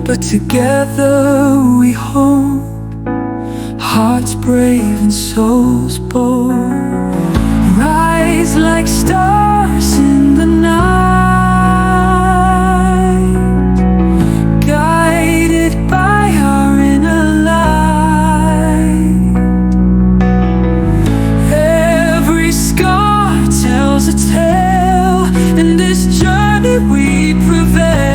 but together we hold hearts brave and souls bold. Rise like stars in the night, guided by our inner light. Every scar tells a tale, in this journey we prevail.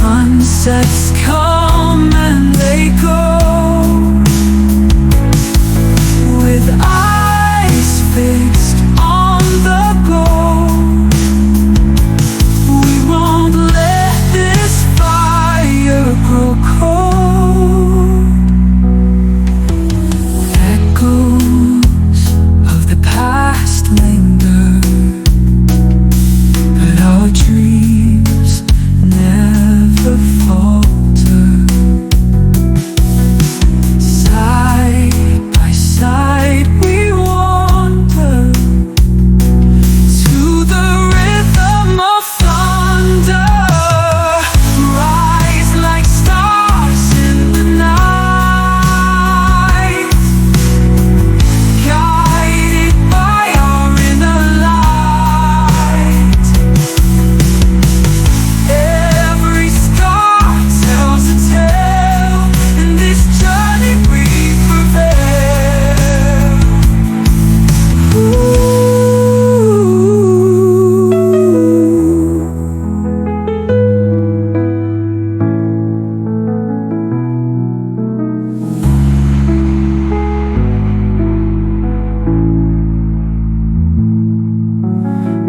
Sunsets come and they go, with eyes fixed on the goal. We won't let this fire grow cold. Echoes of the past linger, but our dreams never falter. Side by side we wander to the rhythm of thunder. Rise like stars in the night, guided by our inner light. Every scar tells a tale, in this journey we prevail.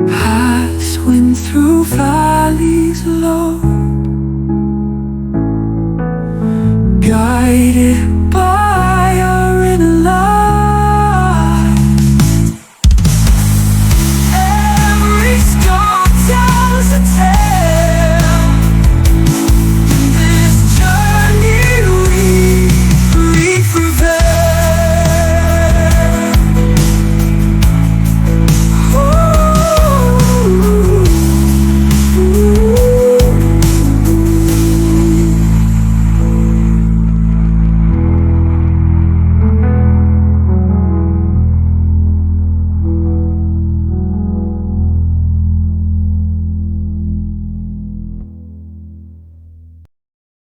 Paths wind through valleys low,